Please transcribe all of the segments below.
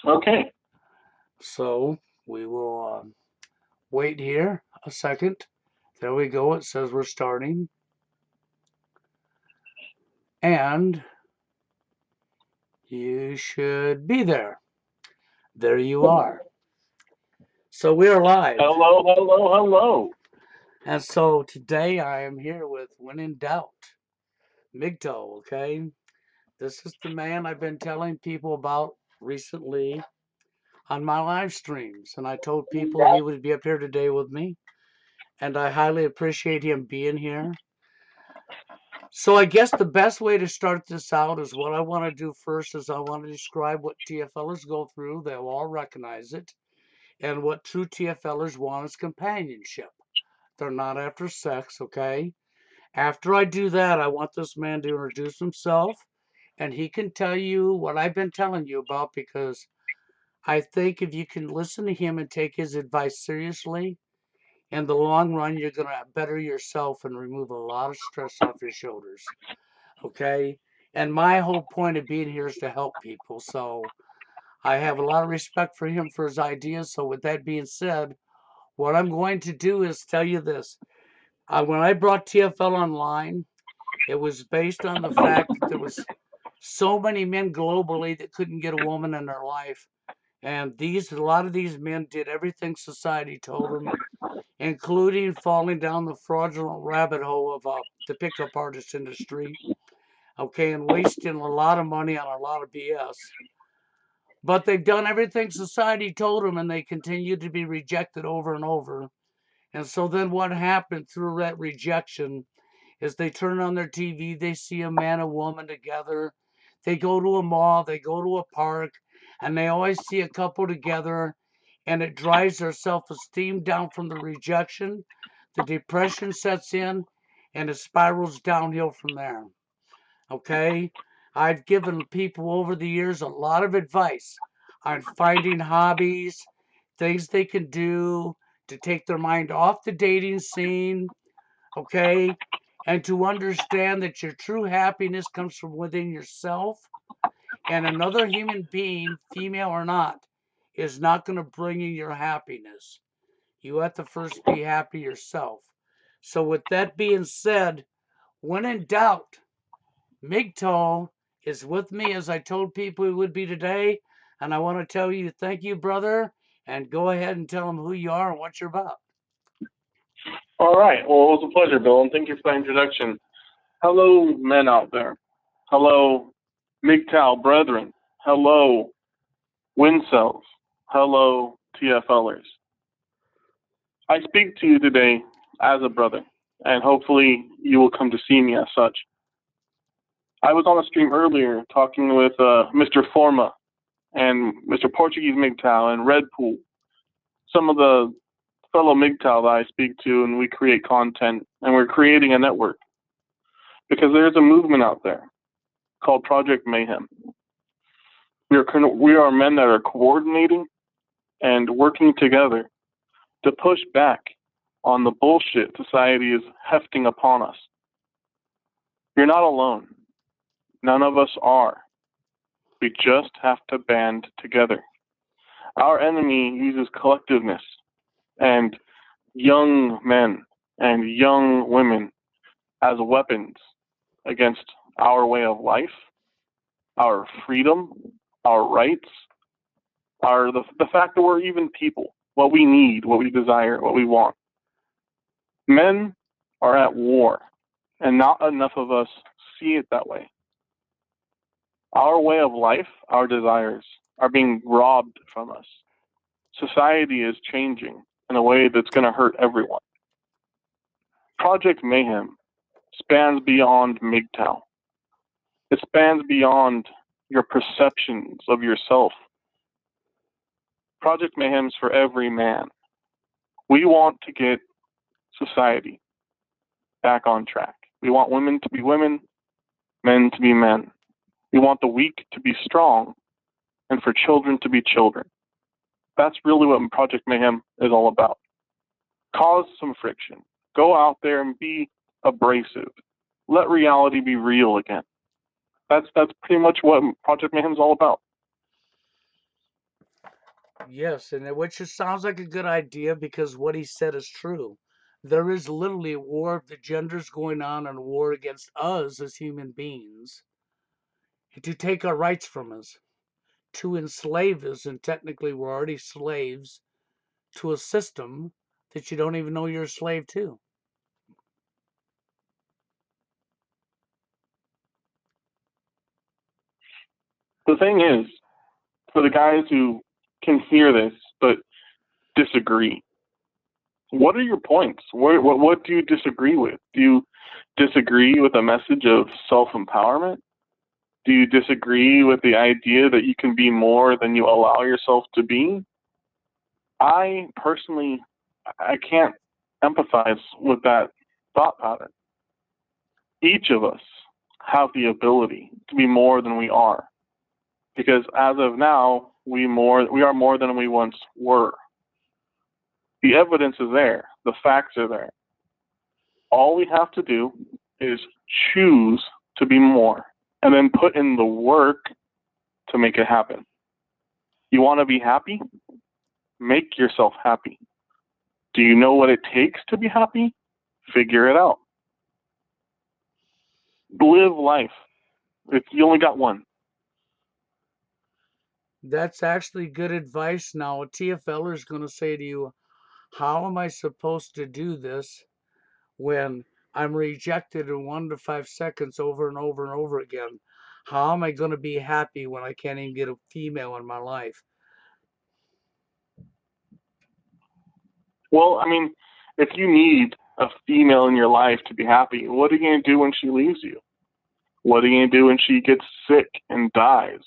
Okay. So we will wait here a second. There we go. It says we're starting. And you should be there. There you are. So we are live. Hello, hello, hello. And so today I am here with When in Doubt MGTOW, okay? This is the man I've been telling people about recently on my live streams. And I told people he would be up here today with me. And I highly appreciate him being here. So I guess the best way to start this out is what I want to do first is I want to describe what TFLers go through. They'll all recognize it. And what true TFLers want is companionship. They're not after sex, okay? After I do that, I want this man to introduce himself and he can tell you what I've been telling you about because I think if you can listen to him and take his advice seriously, in the long run, you're going to better yourself and remove a lot of stress off your shoulders. Okay? And my whole point of being here is to help people. So I have a lot of respect for him for his ideas. So, with that being said, what I'm going to do is tell you this. When I brought TFL online, it was based on the fact that there was so many men globally that couldn't get a woman in their life. And a lot of these men did everything society told them, including falling down the fraudulent rabbit hole of the pickup artist industry, okay, and wasting a lot of money on a lot of BS. But they've done everything society told them, and they continue to be rejected over and over. And so then what happened through that rejection is they turn on their TV, they see a man and woman together, they go to a mall, they go to a park, and they always see a couple together, and it drives their self esteem down from the rejection. The depression sets in, and it spirals downhill from there. Okay? I've given people over the years a lot of advice on finding hobbies, things they can do to take their mind off the dating scene, okay? And to understand that your true happiness comes from within yourself, and another human being, female or not, is not going to bring you your happiness. You have to first be happy yourself. So, with that being said, when in doubt, MGTOW is with me as I told people he would be today. And I want to tell you thank you, brother. And go ahead and tell them who you are and what you're about. All right. Well, it was a pleasure, Bill, and thank you for that introduction. Hello, men out there. Hello, MGTOW brethren. Hello, Wincels. Hello, TFLers. I speak to you today as a brother, and hopefully you will come to see me as such. I was on a stream earlier talking with Mr. Forma and Mr. Portuguese MGTOW and Red Pool, some of the fellow MGTOW that I speak to, and we create content, and we're creating a network because there's a movement out there called Project Mayhem. We are men that are coordinating and working together to push back on the bullshit society is hefting upon us. You're not alone. None of us are. We just have to band together. Our enemy uses collectiveness and young men and young women as weapons against our way of life, our freedom, our rights, the fact that we're even people, what we need, what we desire, what we want. Men are at war, and not enough of us see it that way. Our way of life, our desires, are being robbed from us. Society is changing in a way that's going to hurt everyone. Project Mayhem spans beyond MGTOW. It spans beyond your perceptions of yourself. Project Mayhem's for every man. We want to get society back on track. We want women to be women, men to be men. We want the weak to be strong, and for children to be children. That's really what Project Mayhem is all about. Cause some friction. Go out there and be abrasive. Let reality be real again. That's pretty much what Project Mayhem is all about. Yes, and which just sounds like a good idea because what he said is true. There is literally a war of the genders going on and a war against us as human beings to take our rights from us, to enslave us, and technically we're already slaves to a system that you don't even know you're a slave to. The thing is, for the guys who can hear this but disagree, what are your points? What do you disagree with? Do you disagree with the message of self empowerment? Do you disagree with the idea that you can be more than you allow yourself to be? I personally, I can't empathize with that thought pattern. Each of us have the ability to be more than we are, because as of now, we are more than we once were. The evidence is there. The facts are there. All we have to do is choose to be more and then put in the work to make it happen. You want to be happy? Make yourself happy. Do you know what it takes to be happy? Figure it out. Live life. If you only got one. That's actually good advice. Now, a TFLer is going to say to you, how am I supposed to do this when I'm rejected in 1 to 5 seconds over and over and over again? How am I going to be happy when I can't even get a female in my life? Well, I mean, if you need a female in your life to be happy, what are you going to do when she leaves you? What are you going to do when she gets sick and dies?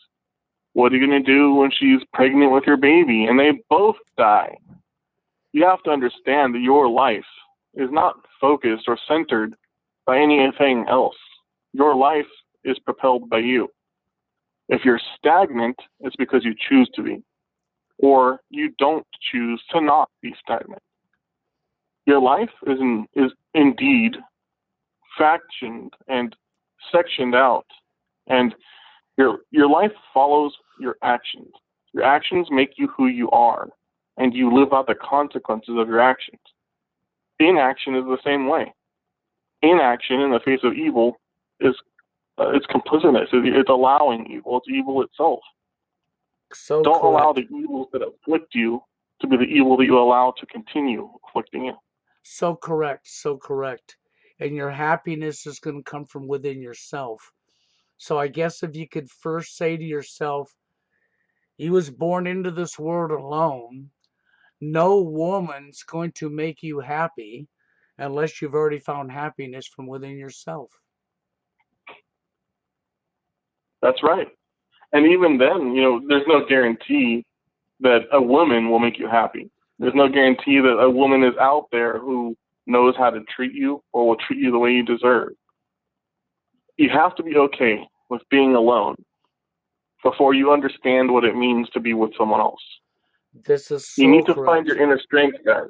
What are you going to do when she's pregnant with your baby and they both die? You have to understand that your life is not focused or centered by anything else. Your life is propelled by you. If you're stagnant, it's because you choose to be, or you don't choose to not be stagnant. Your life is indeed factioned and sectioned out, and your life follows your actions. Your actions make you who you are, and you live out the consequences of your actions. Inaction is the same way. Inaction in the face of evil is it's complicitness. It's allowing evil. It's evil itself. So Don't allow correct. the evils that afflict you to be the evil that you allow to continue afflicting you. So correct. So correct. And your happiness is going to come from within yourself. So I guess if you could first say to yourself, you was born into this world alone. No woman's going to make you happy unless you've already found happiness from within yourself. That's right. And even then, there's no guarantee that a woman will make you happy. There's no guarantee that a woman is out there who knows how to treat you or will treat you the way you deserve. You have to be okay with being alone before you understand what it means to be with someone else. This is You so need to find correct. your inner strength, guys.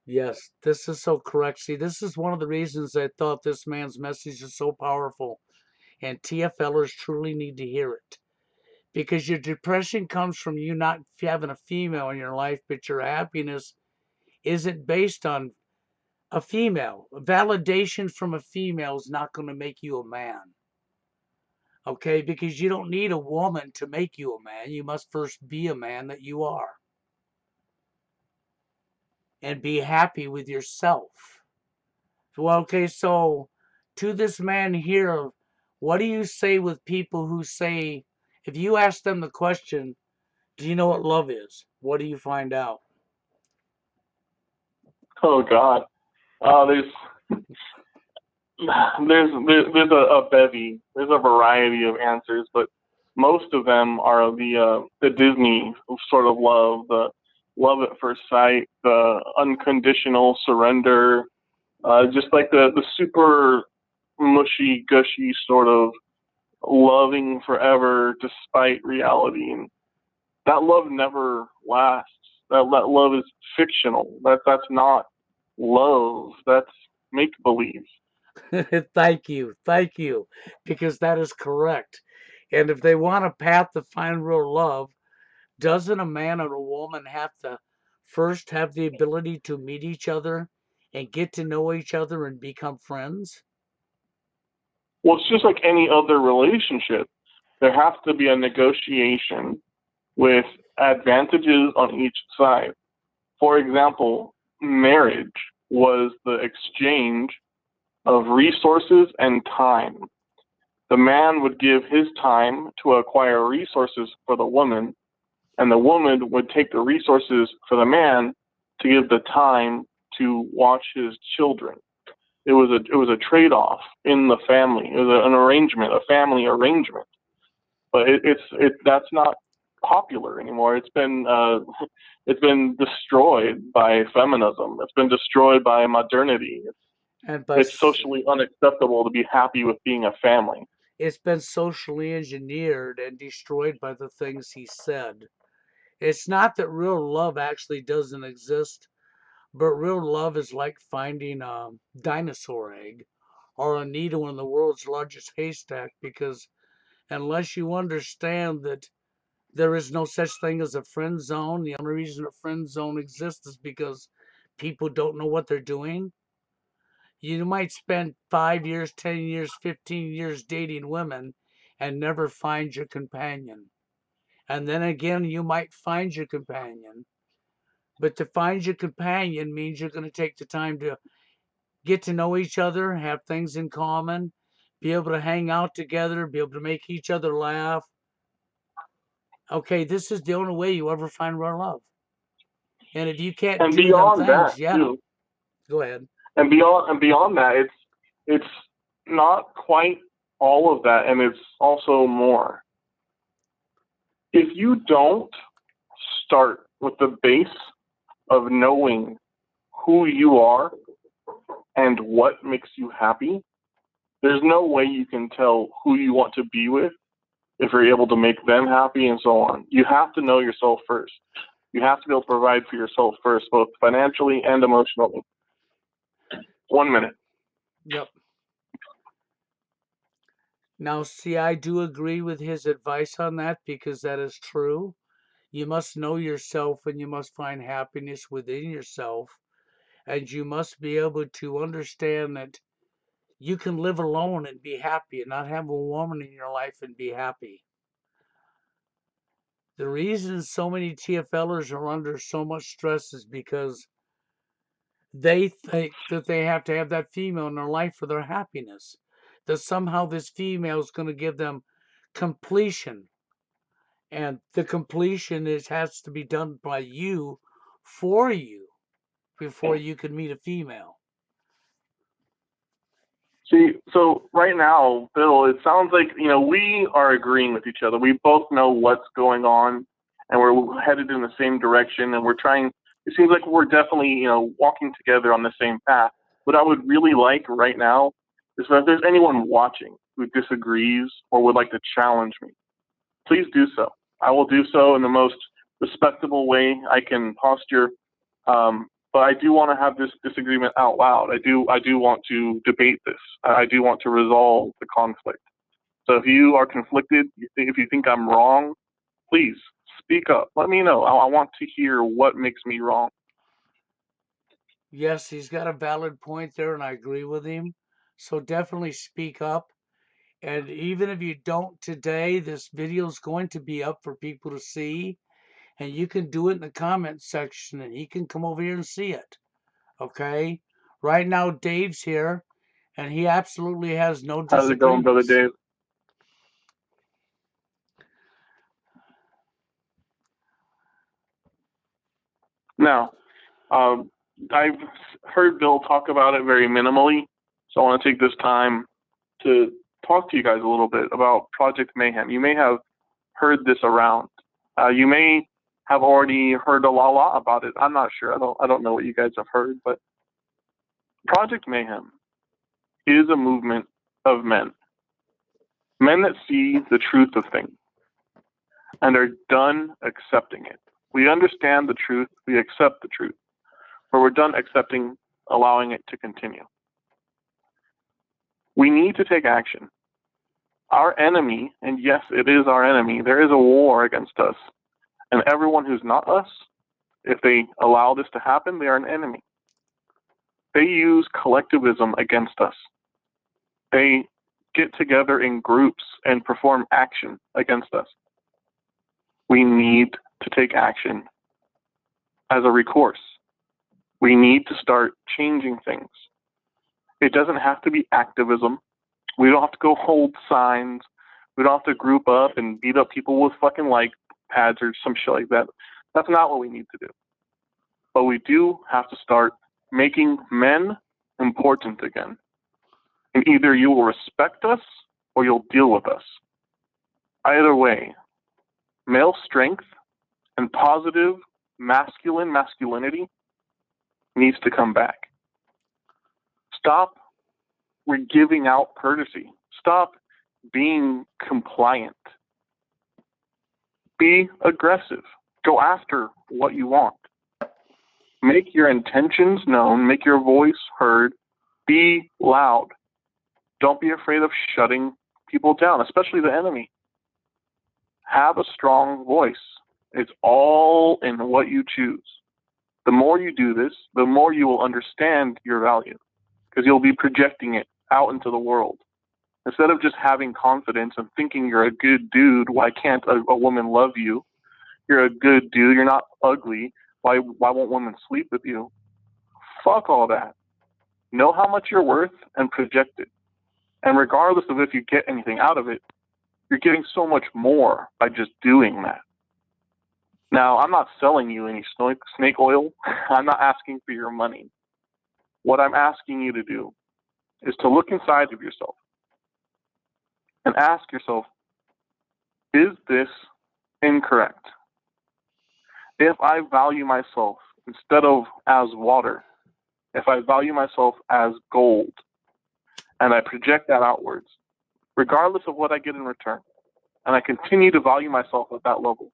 Yes, this is so correct. See, this is one of the reasons I thought this man's message is so powerful, and TFLers truly need to hear it. Because your depression comes from you not having a female in your life, but your happiness isn't based on a female. Validation from a female is not going to make you a man. Okay? Because you don't need a woman to make you a man. You must first be a man that you are and be happy with yourself. Well, okay, so to this man here, what do you say with people who say, if you ask them the question, do you know what love is? What do you find out? Oh God, there's there's a bevy, there's a variety of answers, but most of them are the Disney sort of love, the love at first sight, the unconditional surrender, just like the super mushy gushy sort of loving forever despite reality, and that love never lasts. That love is fictional. That's not love. That's make believe. Thank you, because that is correct. And if they want a path to find real love, Doesn't a man and a woman have to first have the ability to meet each other and get to know each other and become friends? Well, it's just like any other relationship. There has to be a negotiation with advantages on each side. For example, marriage was the exchange of resources and time. The man would give his time to acquire resources for the woman, and the woman would take the resources for the man to give the time to watch his children. It was a trade off in the family. It was an arrangement, a family arrangement. But that's not popular anymore. It's been destroyed by feminism. It's been destroyed by modernity. And by It's socially unacceptable to be happy with being a family. it's been socially engineered and destroyed by the things he said. It's not that real love actually doesn't exist, but real love is like finding a dinosaur egg or a needle in the world's largest haystack, because unless you understand that there is no such thing as a friend zone, the only reason a friend zone exists is because people don't know what they're doing. You might spend 5 years, 10 years, 15 years dating women and never find your companion. And then again, you might find your companion. But to find your companion means you're going to take the time to get to know each other, have things in common, be able to hang out together, be able to make each other laugh. Okay, this is the only way you ever find real love. And if you can't And do them beyond that things, yeah, too, go ahead. and beyond that, it's not quite all of that, and it's also more. If you don't start with the base of knowing who you are and what makes you happy, there's no way you can tell who you want to be with if you're able to make them happy and so on. You have to know yourself first. You have to be able to provide for yourself first, both financially and emotionally. 1 minute. Yep. Now, see, I do agree with his advice on that because that is true. You must know yourself and you must find happiness within yourself. And you must be able to understand that you can live alone and be happy and not have a woman in your life and be happy. The reason so many TFLers are under so much stress is because they think that they have to have that female in their life for their happiness. That somehow this female is going to give them completion. And the completion has to be done by you for you before you can meet a female. See, so right now, Bill, it sounds like, we are agreeing with each other. We both know what's going on and we're headed in the same direction and we're trying, it seems like we're definitely, walking together on the same path. What I would really like right now is that if there's anyone watching who disagrees or would like to challenge me, please do so. I will do so in the most respectable way I can posture. But I do want to have this disagreement out loud. I do want to debate this. I do want to resolve the conflict. So if you are conflicted, if you think I'm wrong, please speak up. Let me know. I want to hear what makes me wrong. Yes, he's got a valid point there, and I agree with him. So definitely speak up. And even if you don't today, this video is going to be up for people to see. And you can do it in the comment section, and he can come over here and see it. Okay? Right now, Dave's here, and he absolutely has no How's it going, Brother disagreements. Dave? Now, um, I've heard Bill talk about it very minimally, so I want to take this time to talk to you guys a little bit about Project Mayhem. You may have heard this around. You may have already heard a lot about it. I'm not sure. I don't know what you guys have heard, but Project Mayhem is a movement of men that see the truth of things and are done accepting it. We understand the truth, we accept the truth, but we're done accepting, allowing it to continue. We need to take action. Our enemy, and yes, it is our enemy, there is a war against us, And everyone who's not us, if they allow this to happen, they are an enemy. They use collectivism against us. They get together in groups and perform action against us. We need to take action as a recourse. We need to start changing things. It doesn't have to be activism. We don't have to go hold signs. We don't have to group up and beat up people with fucking like pads or some shit like that. That's not what we need to do. But we do have to start making men important again. And either you will respect us or you'll deal with us. Either way, male strength and positive masculinity needs to come back. Stop giving out courtesy. Stop being compliant. Be aggressive. Go after what you want. Make your intentions known. Make your voice heard. Be loud. Don't be afraid of shutting people down, especially the enemy. Have a strong voice. It's all in what you choose. The more you do this, the more you will understand your value, because you'll be projecting it out into the world. Instead of just having confidence and thinking you're a good dude, why can't a woman love you? You're a good dude, you're not ugly, why won't women sleep with you? Fuck all that. Know how much you're worth and project it. And regardless of if you get anything out of it, you're getting so much more by just doing that. Now, I'm not selling you any snake oil. I'm not asking for your money. What I'm asking you to do is to look inside of yourself and ask yourself, is this incorrect? If I value myself instead of as water, if I value myself as gold, and I project that outwards, regardless of what I get in return, and I continue to value myself at that level,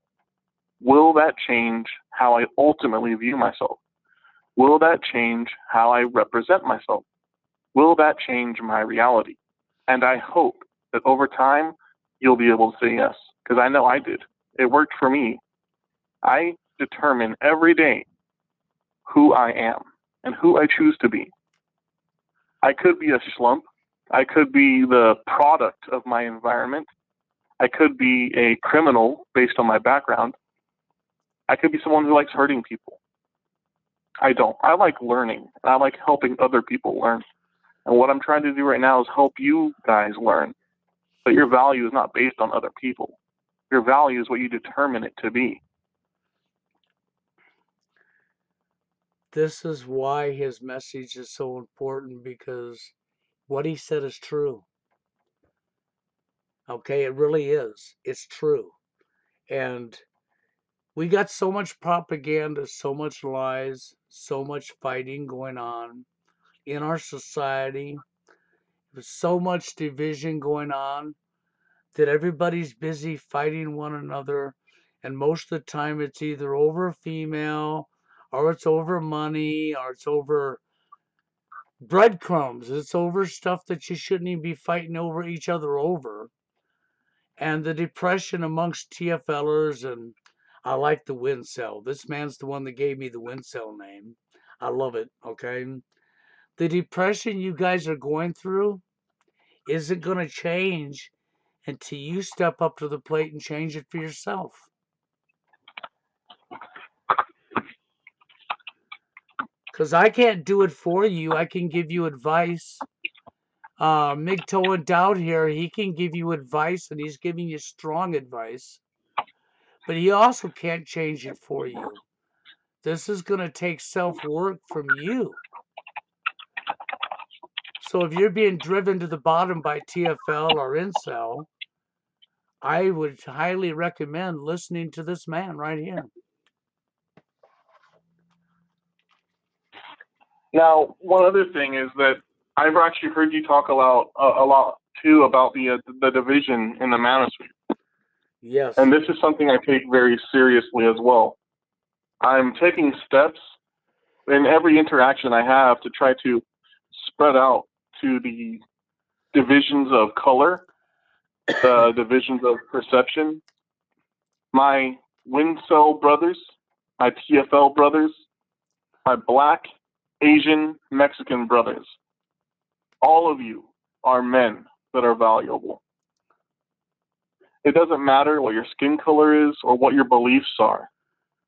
will that change how I ultimately view myself? Will that change how I represent myself? Will that change my reality? And I hope that over time, you'll be able to say yes, because I know I did. It worked for me. I determine every day who I am and who I choose to be. I could be a schlump. I could be the product of my environment. I could be a criminal based on my background. I could be someone who likes hurting people. I don't. I like learning. I like helping other people learn. And what I'm trying to do right now is help you guys learn that your value is not based on other people. Your value is what you determine it to be. This is why his message is so important, because what he said is true. Okay, it really is. It's true. And we got so much propaganda, so much lies, so much fighting going on in our society. There's so much division going on that everybody's busy fighting one another. And most of the time, it's either over female, or it's over money, or it's over breadcrumbs. It's over stuff that you shouldn't even be fighting over each other over. And the depression amongst TFLers, and I like the Wincel. This man's the one that gave me the Wincel name. I love it, okay? The depression you guys are going through isn't going to change until you step up to the plate and change it for yourself. Because I can't do it for you. I can give you advice. MGTOW Doubt here, he can give you advice, and he's giving you strong advice. But he also can't change it for you. This is going to take self-work from you. So if you're being driven to the bottom by TFL or Incel, I would highly recommend listening to this man right here. Now, one other thing is that I've actually heard you talk a lot too about the division in the manosphere. Yes. And this is something I take very seriously as well. I'm taking steps in every interaction I have to try to spread out to the divisions of color, the divisions of perception. My Wincel brothers, my TFL brothers, my black, Asian, Mexican brothers. All of you are men that are valuable. It doesn't matter what your skin color is or what your beliefs are.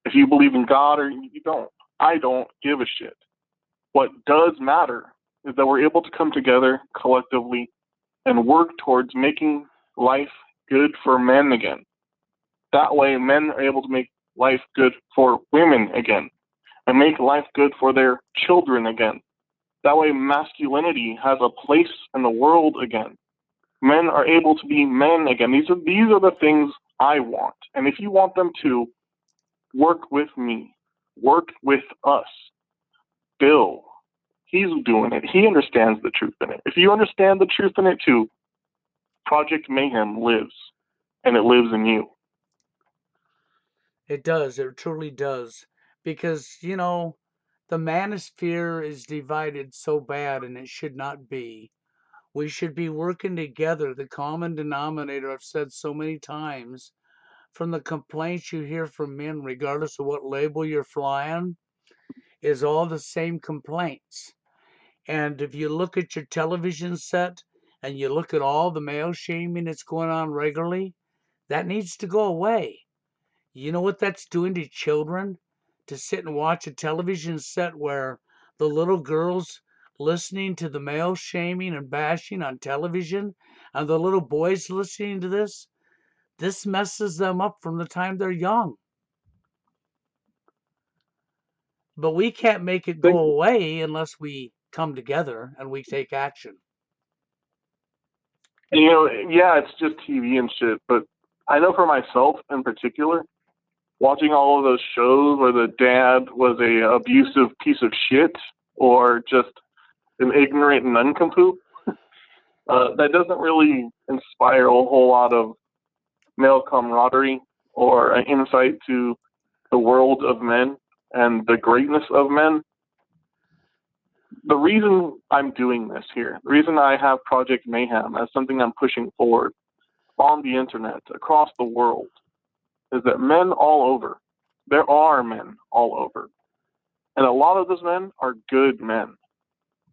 If you believe in God or you don't, I don't give a shit. What does matter is that we're able to come together collectively and work towards making life good for men again. That way, men are able to make life good for women again and make life good for their children again. That way, masculinity has a place in the world again. Men are able to be men again. These are the things I want. And if you want them too, work with me. Work with us. Bill, he's doing it. He understands the truth in it. If you understand the truth in it too, Project Mayhem lives. And it lives in you. It does. It truly does. Because, the manosphere is divided so bad, and it should not be. We should be working together. The common denominator, I've said so many times, from the complaints you hear from men, regardless of what label you're flying, is all the same complaints. And if you look at your television set and you look at all the male shaming that's going on regularly, that needs to go away. You know what that's doing to children? To sit and watch a television set where the little girls listening to the male shaming and bashing on television and the little boys listening to this messes them up from the time they're young. But we can't make it go away unless we come together and we take action. And, yeah, it's just TV and shit, but I know for myself in particular, watching all of those shows where the dad was a abusive piece of shit or just an ignorant nincompoop, that doesn't really inspire a whole lot of male camaraderie or an insight to the world of men and the greatness of men. The reason I'm doing this here, the reason I have Project Mayhem as something I'm pushing forward on the internet across the world, is that men all over, there are men all over, and a lot of those men are good men,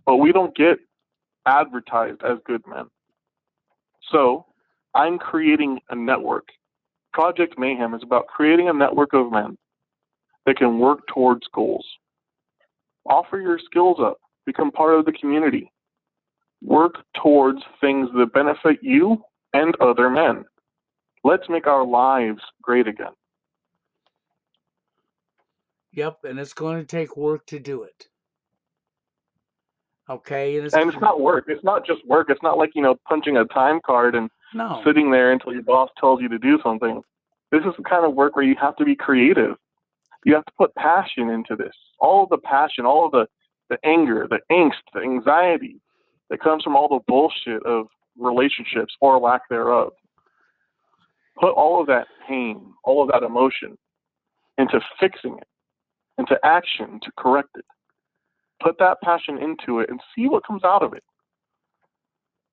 but we don't get advertised as good men. So I'm creating a network. Project Mayhem is about creating a network of men that can work towards goals. Offer your skills up, become part of the community, work towards things that benefit you and other men. Let's make our lives great again. Yep, and it's going to take work to do it. Okay, and it's not work. It's not just work. It's not like, punching a time card and no. sitting there until your boss tells you to do something. This is the kind of work where you have to be creative. You have to put passion into this. All of the passion, all of the anger, the angst, the anxiety that comes from all the bullshit of relationships or lack thereof. Put all of that pain, all of that emotion into fixing it, into action to correct it. Put that passion into it and see what comes out of it.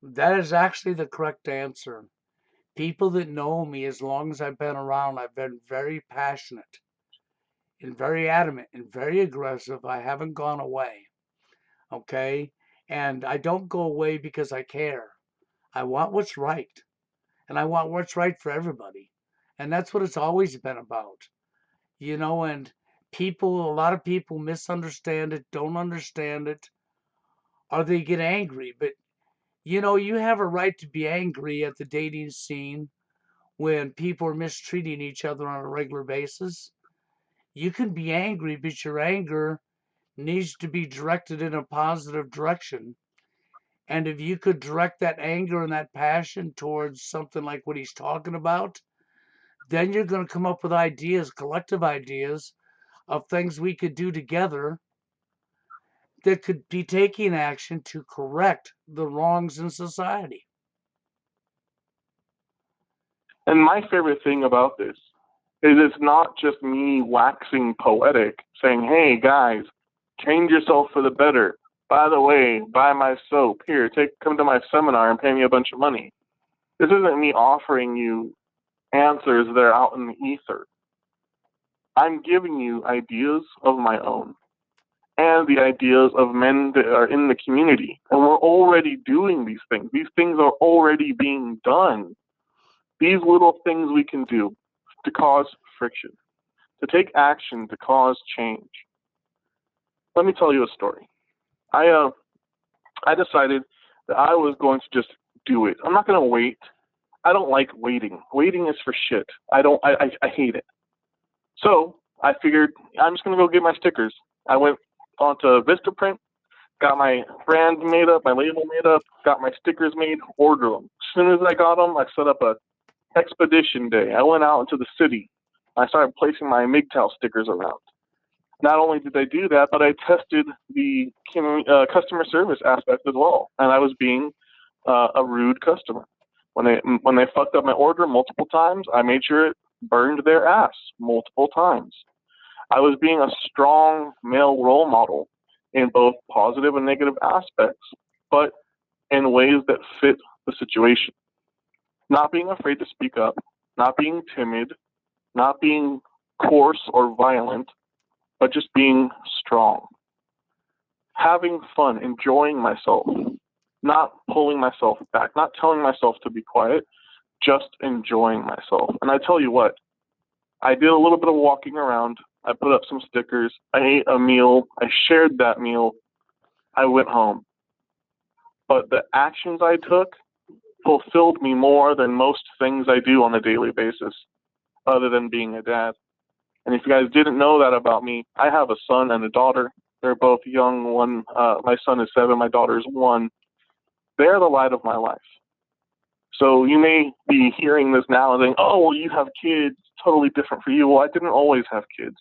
That is actually the correct answer. People that know me, as long as I've been around, I've been very passionate and very adamant and very aggressive. I haven't gone away. Okay? And I don't go away because I care. I want what's right. And I want what's right for everybody. And that's what it's always been about. And a lot of people misunderstand it, don't understand it, or they get angry. But, you have a right to be angry at the dating scene when people are mistreating each other on a regular basis. You can be angry, but your anger needs to be directed in a positive direction. And if you could direct that anger and that passion towards something like what he's talking about, then you're going to come up with ideas, collective ideas of things we could do together that could be taking action to correct the wrongs in society. And my favorite thing about this is it's not just me waxing poetic, saying, hey, guys, change yourself for the better. By the way, buy my soap. Here, come to my seminar and pay me a bunch of money. This isn't me offering you answers that are out in the ether. I'm giving you ideas of my own and the ideas of men that are in the community. And we're already doing these things. These things are already being done. These little things we can do to cause friction, to take action to cause change. Let me tell you a story. I I decided that I was going to just do it. I'm not going to wait. I don't like waiting. Waiting is for shit. I don't. I hate it. So I figured I'm just going to go get my stickers. I went onto Vistaprint, got my brand made up, my label made up, got my stickers made, ordered them. As soon as I got them, I set up a expedition day. I went out into the city. I started placing my MGTOW stickers around. Not only did I do that, but I tested the customer service aspect as well, and I was being a rude customer. When they fucked up my order multiple times, I made sure it burned their ass multiple times. I was being a strong male role model in both positive and negative aspects, but in ways that fit the situation. Not being afraid to speak up, not being timid, not being coarse or violent, but just being strong. Having fun, enjoying myself, not pulling myself back, not telling myself to be quiet, just enjoying myself. And I tell you what, I did a little bit of walking around. I put up some stickers. I ate a meal. I shared that meal. I went home. But the actions I took fulfilled me more than most things I do on a daily basis, other than being a dad. And if you guys didn't know that about me, I have a son and a daughter. They're both young. My son is 7, my daughter is 1. They're the light of my life. So you may be hearing this now and saying, "Oh, well, you have kids. Totally different for you." Well, I didn't always have kids,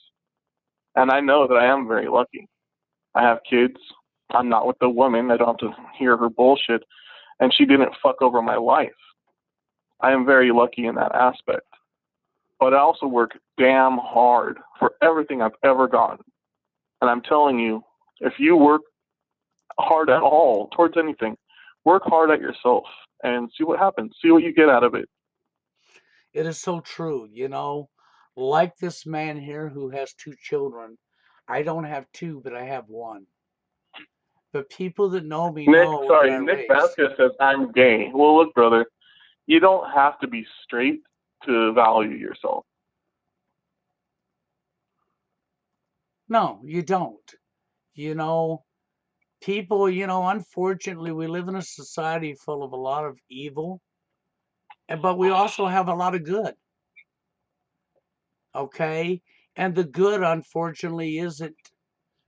and I know that I am very lucky. I have kids. I'm not with the woman. I don't have to hear her bullshit, and she didn't fuck over my life. I am very lucky in that aspect. But I also work damn hard for everything I've ever gotten. And I'm telling you, if you work hard at all towards anything, work hard at yourself and see what happens. See what you get out of it. It is so true, like this man here who has 2 children. I don't have 2, but I have 1. But people that know me know that I Nick raised. Vasquez says I'm gay. Well, look, brother, you don't have to be straight to value yourself. No, you don't. You know, people, unfortunately, we live in a society full of a lot of evil, but we also have a lot of good, okay? And the good, unfortunately, isn't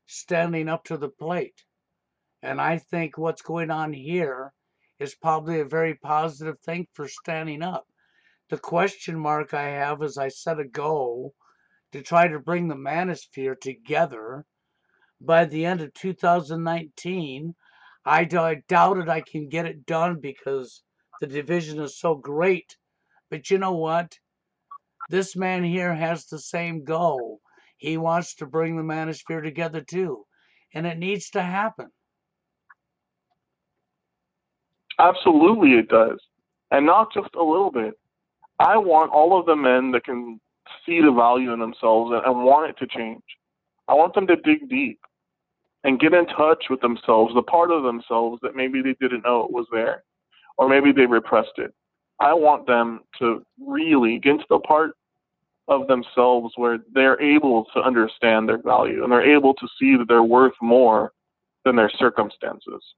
standing up to the plate. And I think what's going on here is probably a very positive thing for standing up. The question mark I have is I set a goal to try to bring the manosphere together by the end of 2019. I doubted I can get it done because the division is so great. But you know what? This man here has the same goal. He wants to bring the manosphere together too. And it needs to happen. Absolutely, it does. And not just a little bit. I want all of the men that can see the value in themselves and want it to change. I want them to dig deep and get in touch with themselves, the part of themselves that maybe they didn't know it was there, or maybe they repressed it. I want them to really get into the part of themselves where they're able to understand their value and they're able to see that they're worth more than their circumstances.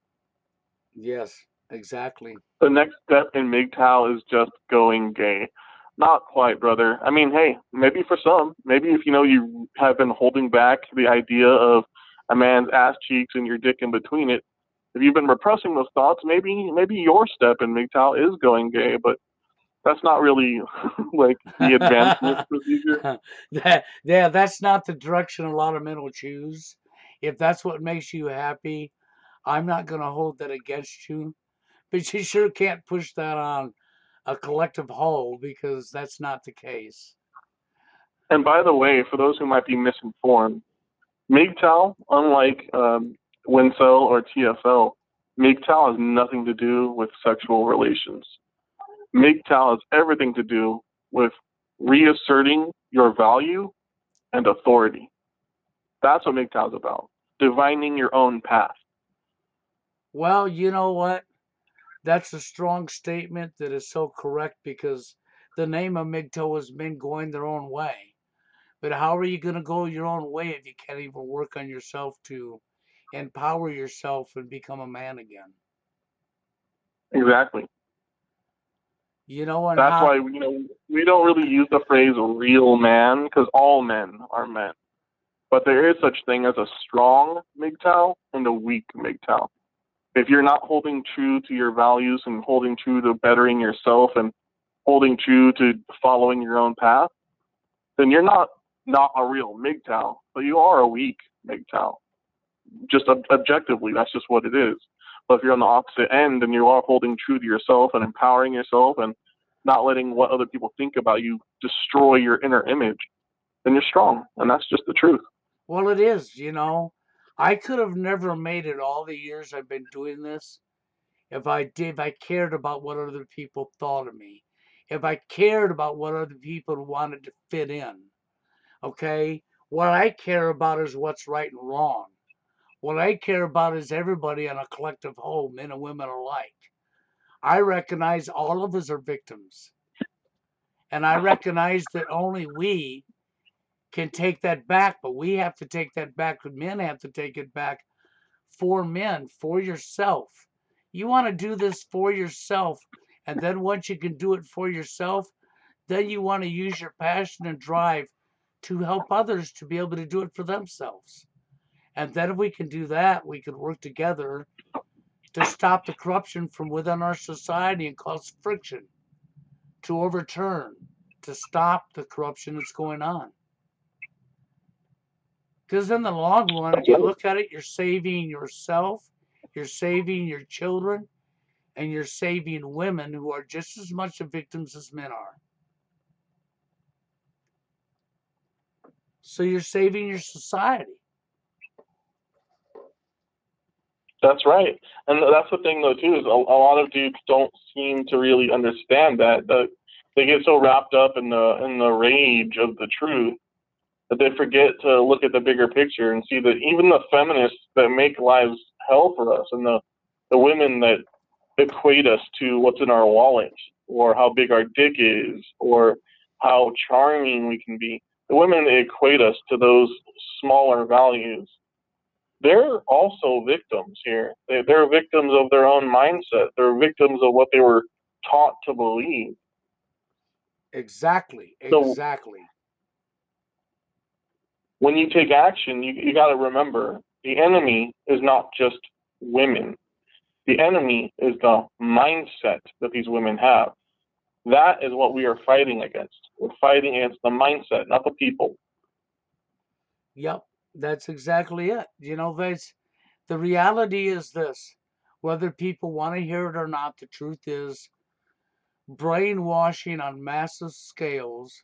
Yes, exactly. The next step in MGTOW is just going gay. Not quite, brother. I mean, hey, maybe for some, maybe if you have been holding back the idea of a man's ass cheeks and your dick in between it, if you've been repressing those thoughts, maybe your step in MGTOW is going gay, but that's not really like the advancement procedure. Yeah, that's not the direction a lot of men will choose. If that's what makes you happy, I'm not going to hold that against you. But you sure can't push that on a collective whole because that's not the case. And by the way, for those who might be misinformed, MGTOW, unlike Wincel or TFL, MGTOW has nothing to do with sexual relations. MGTOW has everything to do with reasserting your value and authority. That's what MGTOW is about. Divining your own path. Well, you know what? That's a strong statement that is so correct because the name of MGTOW is men going their own way. But how are you going to go your own way if you can't even work on yourself to empower yourself and become a man again? Exactly. You know, and That's how, why we don't really use the phrase real man because all men are men. But there is such thing as a strong MGTOW and a weak MGTOW. If you're not holding true to your values and holding true to bettering yourself and holding true to following your own path, then you're not a real MGTOW, but you are a weak MGTOW. Just objectively, that's just what it is. But if you're on the opposite end and you are holding true to yourself and empowering yourself and not letting what other people think about you destroy your inner image, then you're strong. And that's just the truth. well, it is, I could have never made it all the years I've been doing this if I cared about what other people thought of me, if I cared about what other people wanted to fit in. Okay? What I care about is what's right and wrong. What I care about is everybody on a collective whole, men and women alike. I recognize all of us are victims. And I recognize that only we can take that back, but we have to take that back. Men have to take it back for men, for yourself. You want to do this for yourself. And then once you can do it for yourself, then you want to use your passion and drive to help others to be able to do it for themselves. And then if we can do that, we can work together to stop the corruption from within our society and cause friction, to overturn, to stop the corruption that's going on. Because in the long run, if you look at it, you're saving yourself, you're saving your children, and you're saving women who are just as much the victims as men are. So you're saving your society. That's right. And that's the thing, though, too, is a lot of dudes don't seem to really understand that. They get so wrapped up in the rage of the truth that they forget to look at the bigger picture and see that even the feminists that make lives hell for us and the women that equate us to what's in our wallet or how big our dick is or how charming we can be, the women that equate us to those smaller values, they're also victims here. They're victims of their own mindset. They're victims of what they were taught to believe. Exactly, So exactly. when you take action, you got to remember the enemy is not just women. The enemy is the mindset that these women have. That is what we are fighting against. We're fighting against the mindset, not the people. Yep, that's exactly it. The reality is this: whether people want to hear it or not, the truth is brainwashing on massive scales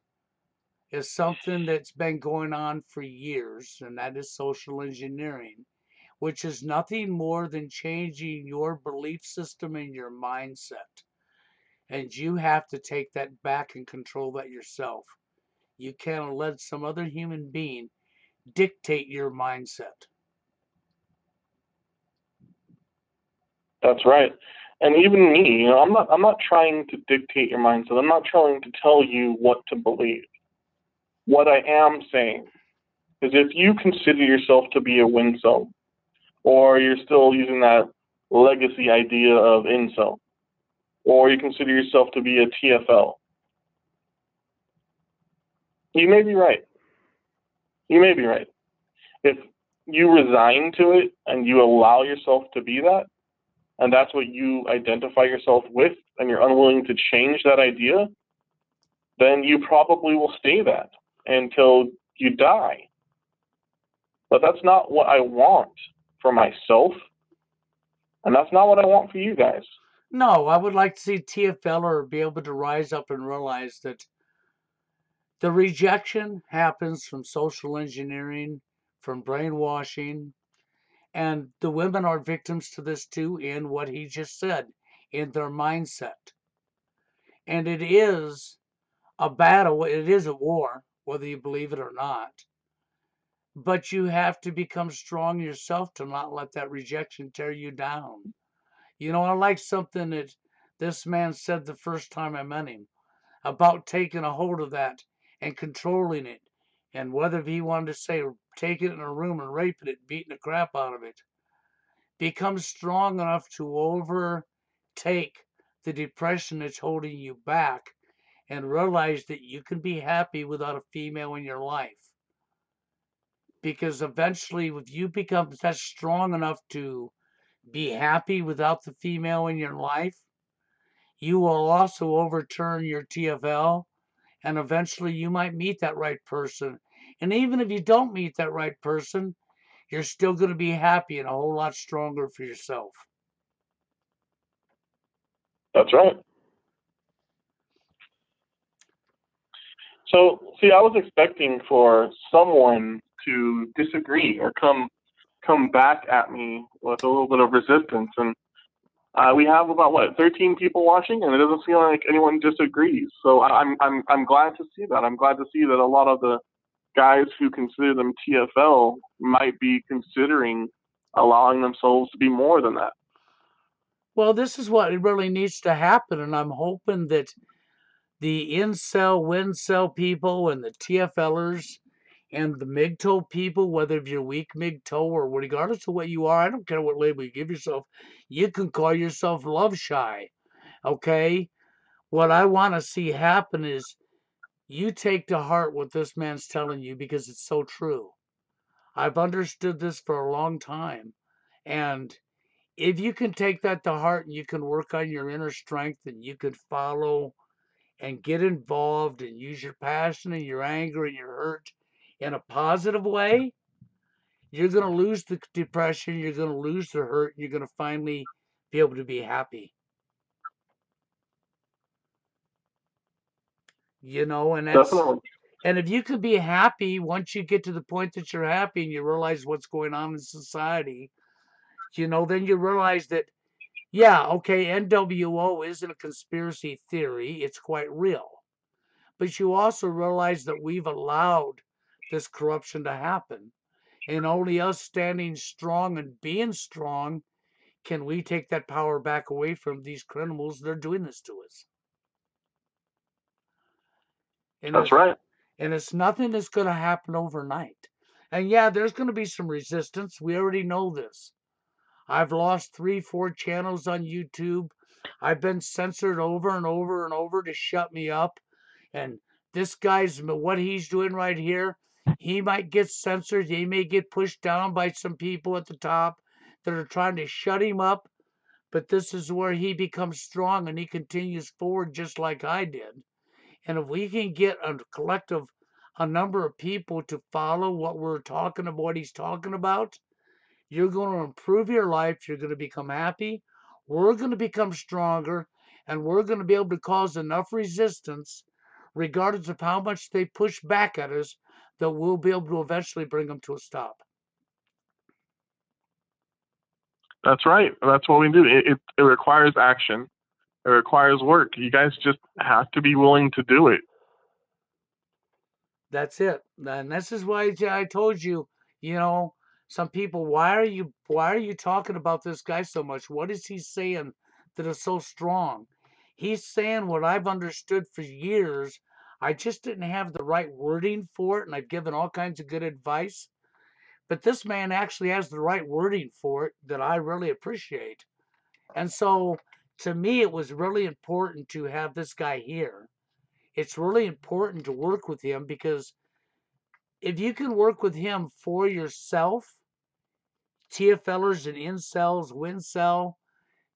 is something that's been going on for years, and that is social engineering, which is nothing more than changing your belief system and your mindset. And you have to take that back and control that yourself. You can't let some other human being dictate your mindset. That's right. And even me, I'm not trying to dictate your mindset. I'm not trying to tell you what to believe. What I am saying is if you consider yourself to be a wincel, or you're still using that legacy idea of incel, or you consider yourself to be a TFL, you may be right. You may be right. If you resign to it and you allow yourself to be that, and that's what you identify yourself with, and you're unwilling to change that idea, then you probably will stay that until you die. But that's not what I want for myself, and that's not what I want for you guys. No, I would like to see TFL or be able to rise up and realize that the rejection happens from social engineering, from brainwashing, and the women are victims to this too in what he just said, in their mindset. And it is a battle, it is a war, whether you believe it or not. but you have to become strong yourself to not let that rejection tear you down. You know, I like something that this man said the first time I met him about taking a hold of that and controlling it. And whether he wanted to say take it in a room and raping it, beating the crap out of it, become strong enough to overtake the depression that's holding you back and realize that you can be happy without a female in your life. Because eventually, if you become that strong enough to be happy without the female in your life, you will also overturn your TFL, and eventually you might meet that right person. And even if you don't meet that right person, you're still going to be happy and a whole lot stronger for yourself. That's right. So, see, I was expecting for someone to disagree or come back at me with a little bit of resistance, and we have about what 13 people watching, and it doesn't seem like anyone disagrees. So I'm glad to see that. I'm glad to see that a lot of the guys who consider them TFL might be considering allowing themselves to be more than that. Well, this is what really needs to happen, and I'm hoping that the incel, wincel people and the TFLers and the MGTOW people, whether if you're weak MGTOW or regardless of what you are, I don't care what label you give yourself, you can call yourself love shy. Okay? What I want to see happen is you take to heart what this man's telling you because it's so true. I've understood this for a long time. And if you can take that to heart and you can work on your inner strength and you can follow and get involved and use your passion and your anger and your hurt in a positive way, you're going to lose the depression, you're going to lose the hurt, you're going to finally be able to be happy. You know, Definitely. and if you could be happy once you get to the point that you're happy and you realize what's going on in society, you know, then you realize that, yeah, okay, NWO isn't a conspiracy theory, it's quite real. But you also realize that we've allowed this corruption to happen. And only us standing strong and being strong can we take that power back away from these criminals that are doing this to us. And That's it's right. and it's nothing that's going to happen overnight. And yeah, there's going to be some resistance. We already know this. I've lost 3, 4 channels on YouTube. I've been censored over and over and over to shut me up. And this guy's what he's doing right here, he might get censored. He may get pushed down by some people at the top that are trying to shut him up. But this is where he becomes strong and he continues forward just like I did. And if we can get a number of people to follow what he's talking about, you're going to improve your life. You're going to become happy. We're going to become stronger. And we're going to be able to cause enough resistance, regardless of how much they push back at us, that we'll be able to eventually bring them to a stop. That's right. That's what we do. It requires action. It requires work. You guys just have to be willing to do it. That's it. And this is why I told you, you know, some people, why are you talking about this guy so much? What is he saying that is so strong? He's saying what I've understood for years. I just didn't have the right wording for it, and I've given all kinds of good advice. But this man actually has the right wording for it that I really appreciate. And so to me, it was really important to have this guy here. It's really important to work with him because if you can work with him for yourself, TFLers and incels, wincel.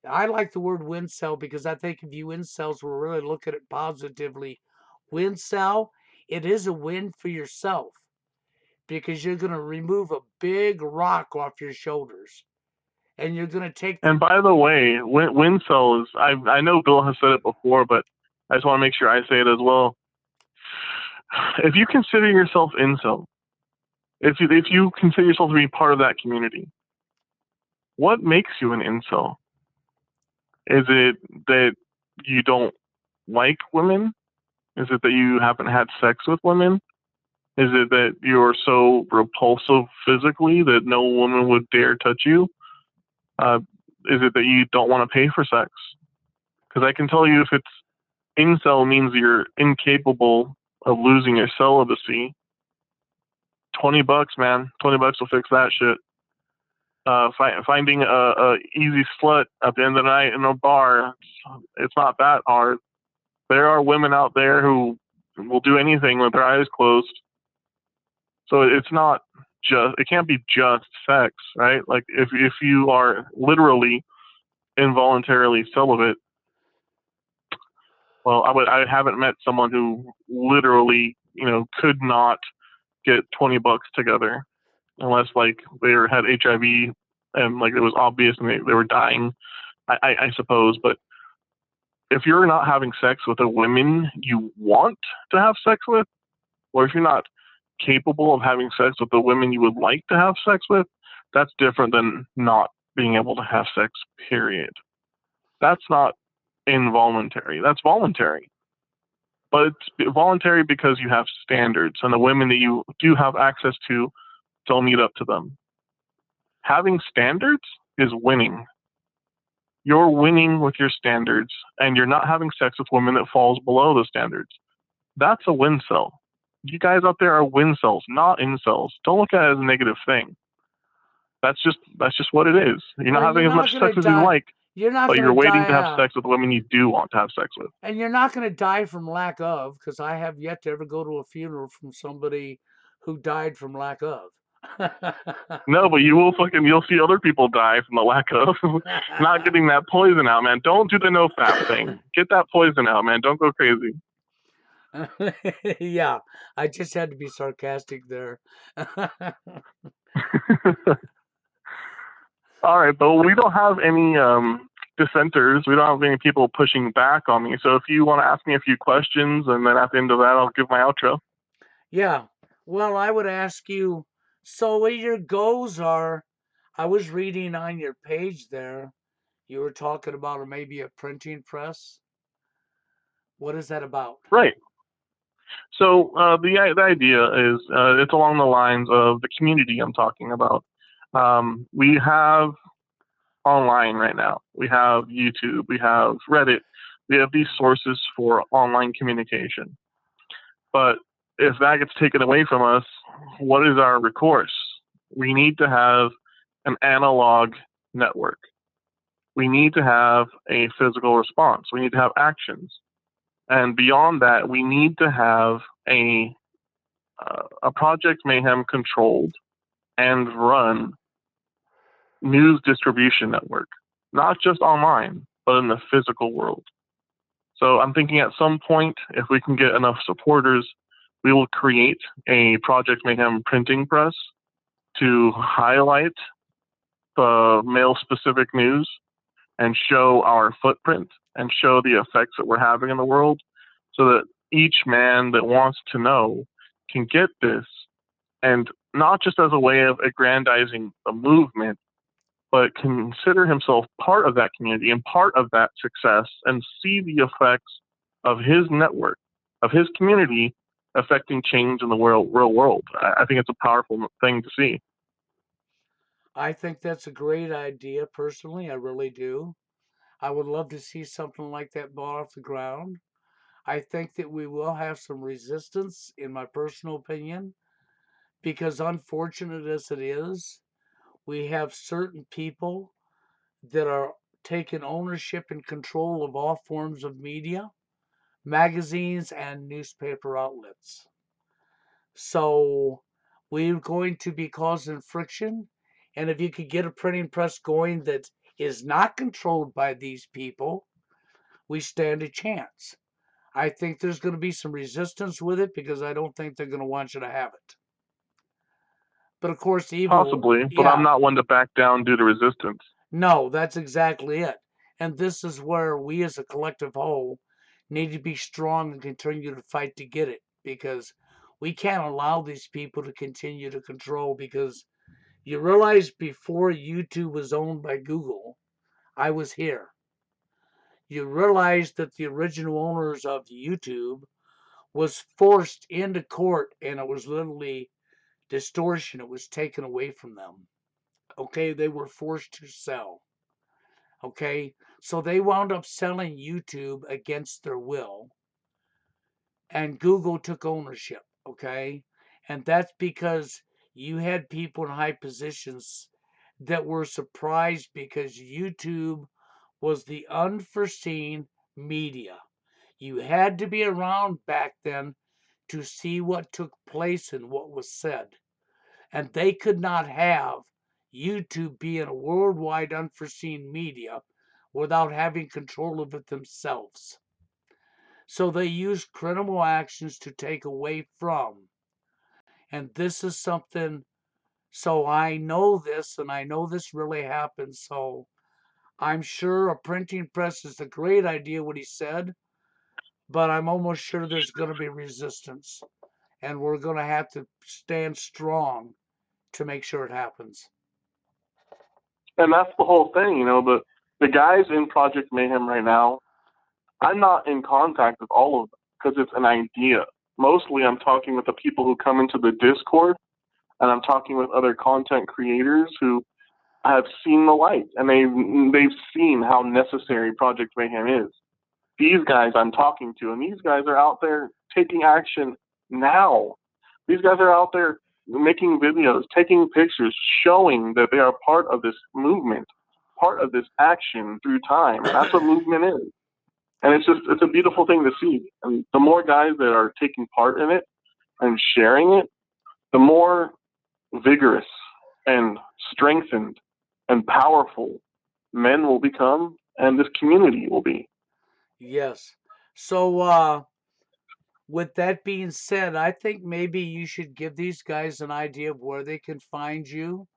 I like the word wincel because I think if you incels were really look at it positively, wincel, it is a win for yourself because you're going to remove a big rock off your shoulders and you're going to take And by the way, Wincels, I know Bill has said it before, but I just want to make sure I say it as well. If you consider yourself incel, if you consider yourself to be part of that community, what makes you an incel? Is it that you don't like women? Is it that you haven't had sex with women? Is it that you're so repulsive physically that no woman would dare touch you? Uh, is it that you don't want to pay for sex? Because I can tell you, if it's incel means you're incapable of losing your celibacy, $20, man, $20 will fix that shit. Finding a easy slut at the end of the night in a bar, it's not that hard. There are women out there who will do anything with their eyes closed. So it's not just, it can't be just sex, right? Like if you are literally involuntarily celibate, well, I haven't met someone who literally, could not get $20 together unless like they had HIV and like it was obvious and they were dying. I suppose, but if you're not having sex with the women you want to have sex with, or if you're not capable of having sex with the women you would like to have sex with, that's different than not being able to have sex, period. That's not involuntary. That's voluntary. But it's voluntary because you have standards, and the women that you do have access to don't meet up to them. Having standards is winning. You're winning with your standards, and you're not having sex with women that falls below the standards. That's a win cell. You guys out there are win cells, not incels. Don't look at it as a negative thing. That's just what it is. You're not Well, you're having as not much gonna sex as you die. like, You're not but gonna you're waiting die, to have sex with women you do want to have sex with. and you're not gonna die from lack of, because I have yet to ever go to a funeral from somebody who died from lack of. No, but you'll see other people die from the lack of not getting that poison out, man. Don't do the no fap thing. Get that poison out, man. Don't go crazy. Yeah, I just had to be sarcastic there. All right, but we don't have any dissenters. We don't have any people pushing back on me. So if you want to ask me a few questions, and then at the end of that, I'll give my outro. Yeah. Well, I would ask you, so what your goals are. I was reading on your page there, you were talking about maybe a printing press. What is that about? Right. So the idea is it's along the lines of the community I'm talking about. We have online right now. We have YouTube. We have Reddit. We have these sources for online communication. But if that gets taken away from us, what is our recourse? We need to have an analog network. We need to have a physical response. We need to have actions. And beyond that, we need to have a Project Mayhem controlled and run news distribution network, not just online, but in the physical world. So I'm thinking at some point, if we can get enough supporters, we will create a Project Mayhem printing press to highlight the male specific news and show our footprint and show the effects that we're having in the world so that each man that wants to know can get this, and not just as a way of aggrandizing the movement, but consider himself part of that community and part of that success and see the effects of his network, of his community affecting change in the real world. I think it's a powerful thing to see. I think that's a great idea personally. I really do. I would love to see something like that brought off the ground. I think that we will have some resistance, in my personal opinion, because unfortunate as it is, we have certain people that are taking ownership and control of all forms of media, magazines, and newspaper outlets. So we're going to be causing friction. And if you could get a printing press going that is not controlled by these people, we stand a chance. I think there's going to be some resistance with it because I don't think they're going to want you to have it. But of course, evil, Possibly, but I'm yeah, not one to back down due to resistance. no, that's exactly it. And this is where we as a collective whole need to be strong and continue to fight to get it because we can't allow these people to continue to control because you realize before YouTube was owned by Google, I was here. You realize that the original owners of YouTube was forced into court, and it was literally distortion. It was taken away from them. Okay, they were forced to sell. Okay, so they wound up selling YouTube against their will, and Google took ownership. Okay, and that's because you had people in high positions that were surprised because YouTube was the unforeseen media. You had to be around back then to see what took place and what was said. And they could not have YouTube being a worldwide unforeseen media without having control of it themselves. So they used criminal actions to take away from. And this is something, so I know this, and I know this really happened. So I'm sure a printing press is a great idea, what he said, but I'm almost sure there's going to be resistance. And we're going to have to stand strong to make sure it happens. And that's the whole thing, the guys in Project Mayhem right now, I'm not in contact with all of them because it's an idea. Mostly I'm talking with the people who come into the Discord, and I'm talking with other content creators who have seen the light, and they've seen how necessary Project Mayhem is. These guys I'm talking to, and these guys are out there taking action now. These guys are out there making videos, taking pictures, showing that they are part of this movement, part of this action through time. That's what movement is. And it's a beautiful thing to see. And the more guys that are taking part in it and sharing it, the more vigorous and strengthened and powerful men will become, and this community will be. Yes. So, with that being said, I think maybe you should give these guys an idea of where they can find you,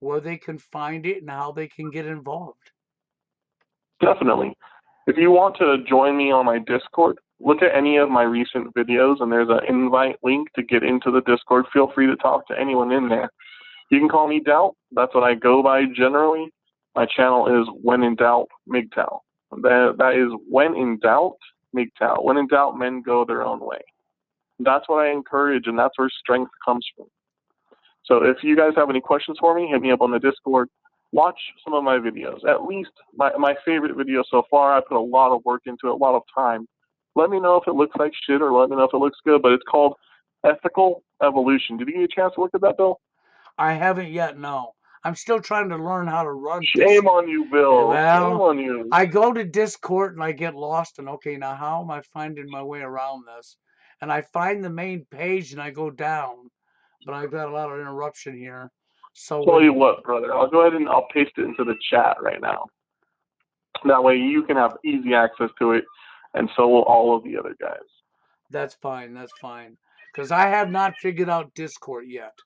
where they can find it, and how they can get involved. Definitely. If you want to join me on my Discord, look at any of my recent videos, and there's an invite link to get into the Discord. Feel free to talk to anyone in there. You can call me Doubt. That's what I go by generally. My channel is When in Doubt MGTOW. That is When in Doubt MGTOW. When in doubt, men go their own way. That's what I encourage, and that's where strength comes from. So if you guys have any questions for me, hit me up on the Discord. Watch some of my videos. At least my favorite video so far. I put a lot of work into it, a lot of time. Let me know if it looks like shit, or let me know if it looks good, but it's called Ethical Evolution. Did you get a chance to look at that, Bill? I haven't yet, no. I'm still trying to learn how to run Shame on you, Bill. Shame Well, on you. I go to Discord and I get lost, and okay, now how am I finding my way around this? And I find the main page and I go down, but I've got a lot of interruption here. So Tell you when what, brother. I'll go ahead and I'll paste it into the chat right now. That way you can have easy access to it, and so will all of the other guys. that's fine, because I have not figured out Discord yet.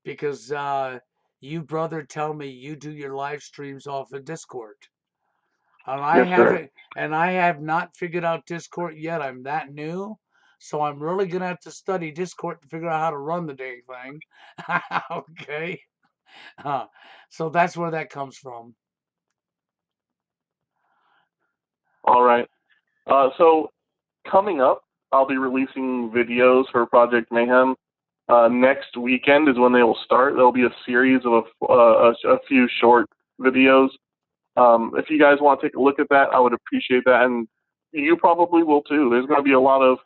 Because you brother tell me you do your live streams off of Discord. Yes, sir. And I have not figured out Discord yet. I'm that new. So I'm really gonna have to study Discord to figure out how to run the dang thing. Okay. Uh, so that's where that comes from. All right. So coming up, I'll be releasing videos for Project Mayhem. Next weekend is when they will start. There'll be a series of a few short videos. If you guys want to take a look at that, I would appreciate that, and you probably will too. There's going to be a lot of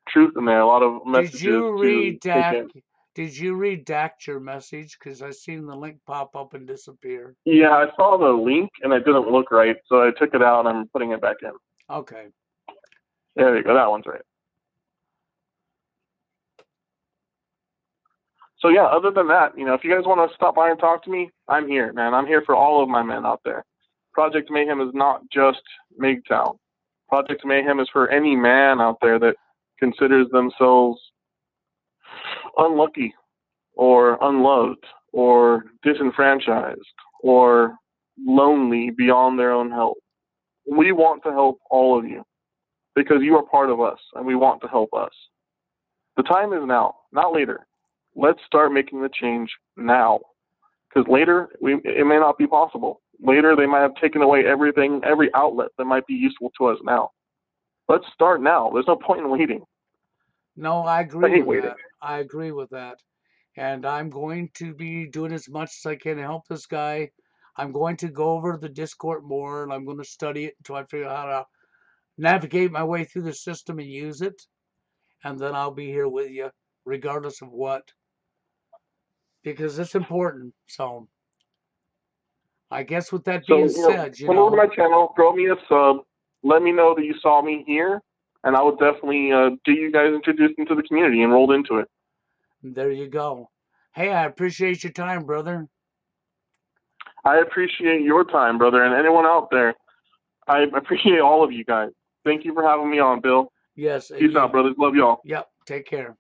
truth in there, a lot of messages to take in. Did you redact your message? Because I seen the link pop up and disappear. Yeah, I saw the link and it didn't look right, so I took it out and I'm putting it back in. Okay. There you go. That one's right. So yeah, other than that, if you guys want to stop by and talk to me, I'm here, man. I'm here for all of my men out there. Project Mayhem is not just MGTOW. Project Mayhem is for any man out there that considers themselves unlucky or unloved or disenfranchised or lonely beyond their own help. We want to help all of you because you are part of us and we want to help us. The time is now, not later. Let's start making the change now, because later it may not be possible. Later they might have taken away everything, every outlet that might be useful to us now. Let's start now. There's no point in waiting. No, I I agree hate with waiting. that. I agree with that. And I'm going to be doing as much as I can to help this guy. I'm going to go over the Discord more and I'm going to study it until I figure out how to navigate my way through the system and use it. And then I'll be here with you, regardless of what, because it's important. So I guess with that So, being said, come over to my channel, throw me a sub, let me know that you saw me here, and I would definitely get you guys introduced into the community and rolled into it. there you go. Hey, I appreciate your time, brother. I appreciate your time, brother, and anyone out there. I appreciate all of you guys. Thank you for having me on, Bill. Yes, Peace out, brothers. Love y'all. yep, take care.